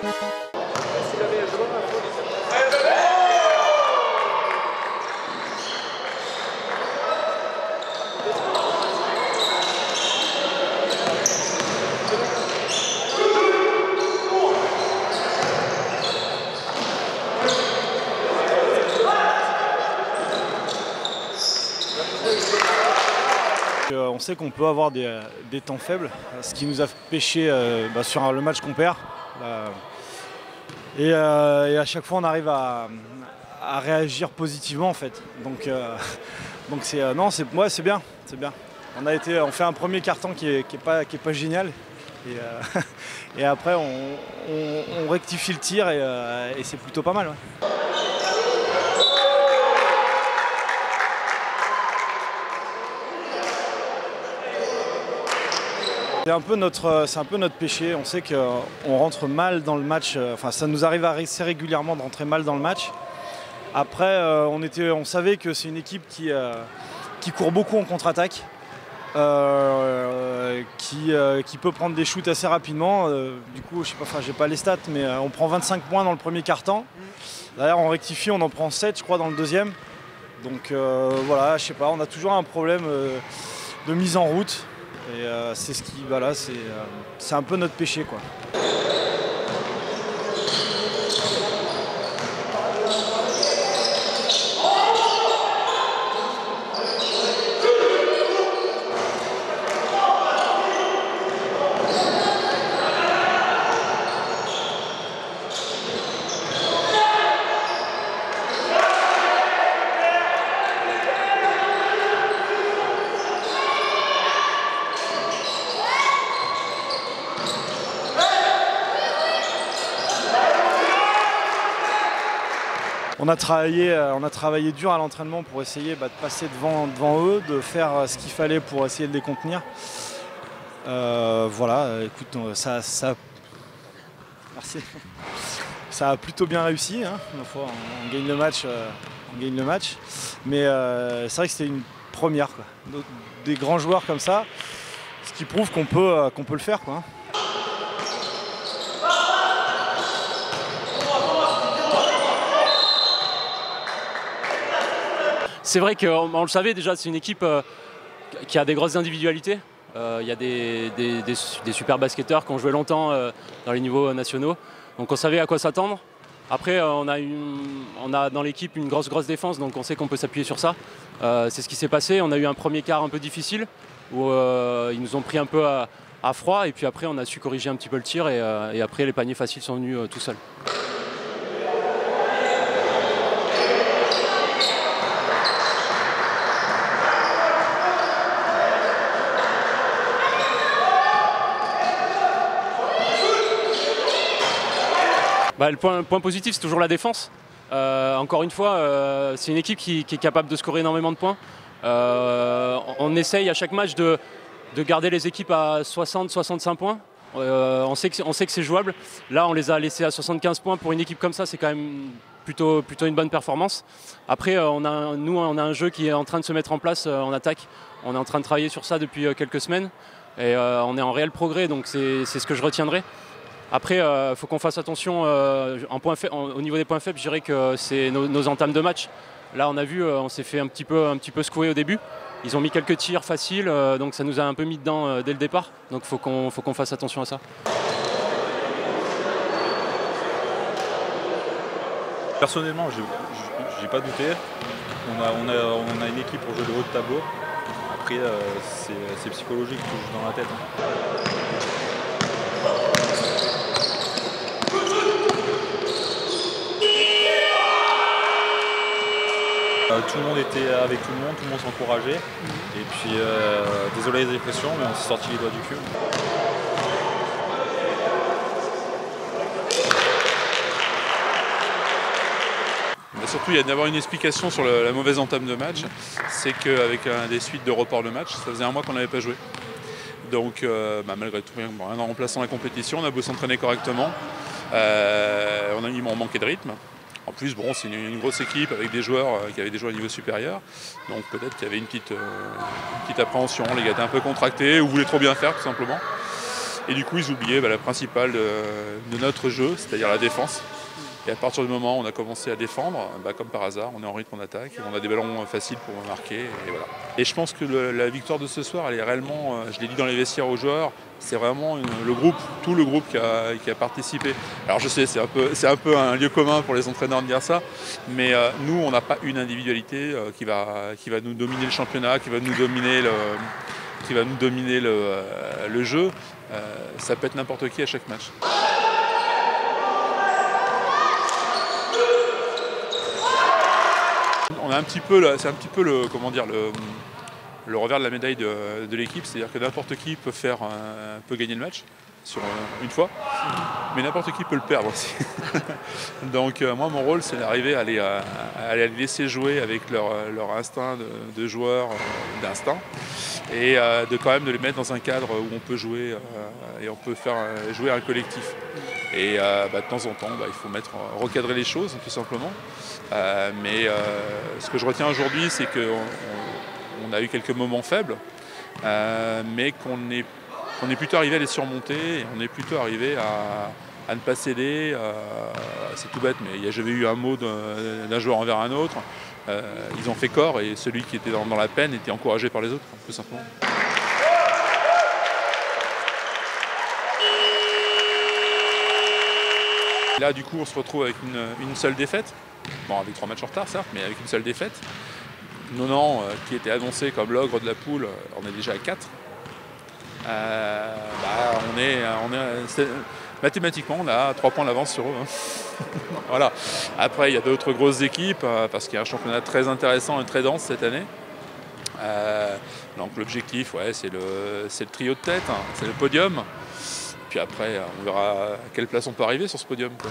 On sait qu'on peut avoir des temps faibles, ce qui nous a pêché sur le match qu'on perd. Et à chaque fois on arrive à réagir positivement en fait. Donc c'est bien, c'est bien. On fait un premier quart-temps qui est pas génial. Et après on rectifie le tir et c'est plutôt pas mal. Ouais. C'est un peu notre péché. On sait qu'on rentre mal dans le match. Enfin, ça nous arrive assez régulièrement de rentrer mal dans le match. Après, on savait que c'est une équipe qui court beaucoup en contre-attaque, qui peut prendre des shoots assez rapidement. Du coup, je sais pas, j'ai pas les stats, mais on prend 25 points dans le premier quart-temps. Derrière, on rectifie, on en prend 7, je crois, dans le deuxième. Donc voilà, je sais pas, on a toujours un problème de mise en route. Et c'est ce qui, voilà, c'est un peu notre péché, quoi. On a travaillé dur à l'entraînement pour essayer de passer devant eux, de faire ce qu'il fallait pour essayer de les contenir. Voilà, écoute, merci. Ça a plutôt bien réussi. Hein. Une fois, on gagne le match. Mais c'est vrai que c'était une première, quoi. Des grands joueurs comme ça, ce qui prouve qu'on peut le faire, quoi. C'est vrai qu'on le savait déjà, c'est une équipe qui a des grosses individualités. Il y a des super basketteurs qui ont joué longtemps dans les niveaux nationaux. Donc on savait à quoi s'attendre. Après, on a dans l'équipe une grosse défense, donc on sait qu'on peut s'appuyer sur ça. C'est ce qui s'est passé. On a eu un premier quart un peu difficile, où ils nous ont pris un peu à froid. Et puis après, on a su corriger un petit peu le tir. Et après, les paniers faciles sont venus tout seuls. Le point positif, c'est toujours la défense. Encore une fois, c'est une équipe qui est capable de scorer énormément de points. On essaye à chaque match de garder les équipes à 60-65 points. On sait que c'est jouable. Là, on les a laissés à 75 points. Pour une équipe comme ça, c'est quand même plutôt une bonne performance. Après, on a un jeu qui est en train de se mettre en place en attaque. On est en train de travailler sur ça depuis quelques semaines. Et on est en réel progrès, donc c'est ce que je retiendrai. Après, il faut qu'on fasse attention au niveau des points faibles. Je dirais que c'est nos entames de match. Là, on a vu, on s'est fait un petit peu secouer au début. Ils ont mis quelques tirs faciles, donc ça nous a un peu mis dedans dès le départ. Donc il faut qu'on fasse attention à ça. Personnellement, j'ai pas douté. On a une équipe pour jouer le haut de tableau. Après, c'est psychologique, tout joue dans la tête. Tout le monde était avec tout le monde s'encourageait. Et puis, désolé des pressions, mais on s'est sorti les doigts du cul. Mais surtout, il y a d'avoir une explication sur la mauvaise entame de match. C'est qu'avec des suites de report de match, ça faisait un mois qu'on n'avait pas joué. Donc, malgré tout, en remplaçant la compétition, on a beau s'entraîner correctement. Ils m'ont manqué de rythme. En plus, bon, c'est une grosse équipe avec des joueurs qui avaient des joueurs à niveau supérieur. Donc peut-être qu'il y avait une petite appréhension. Les gars étaient un peu contractés ou voulaient trop bien faire, tout simplement. Et du coup, ils oubliaient la principale de notre jeu, c'est-à-dire la défense. Et à partir du moment où on a commencé à défendre, comme par hasard, on est en rythme en attaque, on a des ballons faciles pour marquer, et voilà. Et je pense que la victoire de ce soir, elle est réellement, je l'ai dit dans les vestiaires aux joueurs, c'est vraiment le groupe, tout le groupe qui a participé. Alors je sais, c'est un peu un lieu commun pour les entraîneurs de dire ça, mais nous, on n'a pas une individualité qui va nous dominer le championnat, qui va nous dominer le jeu. Ça peut être n'importe qui à chaque match. On a c'est un petit peu le revers de la médaille de l'équipe, c'est-à-dire que n'importe qui peut gagner le match sur une fois, mais n'importe qui peut le perdre aussi. Donc moi mon rôle c'est d'arriver à les laisser jouer avec leur instinct de joueur, d'instinct, et de quand même de les mettre dans un cadre où on peut jouer et on peut faire jouer un collectif. Et de temps en temps, il faut recadrer les choses tout simplement. Mais ce que je retiens aujourd'hui, c'est qu'on a eu quelques moments faibles, mais qu'on est plutôt arrivé à les surmonter, et on est plutôt arrivé à ne pas céder. C'est tout bête, mais j'avais eu un mot d'un joueur envers un autre. Ils ont fait corps, et celui qui était dans la peine était encouragé par les autres, tout simplement. Là, du coup, on se retrouve avec une seule défaite. Bon, avec 3 matchs en retard, certes, mais avec une seule défaite. Nonan, qui était annoncé comme l'ogre de la poule, on est déjà à 4. Mathématiquement, on a 3 points d'avance sur eux. Hein. Voilà. Après, il y a d'autres grosses équipes, parce qu'il y a un championnat très intéressant et très dense cette année. Donc l'objectif, c'est le trio de tête, hein, c'est le podium. Puis après, on verra à quelle place on peut arriver sur ce podium, quoi.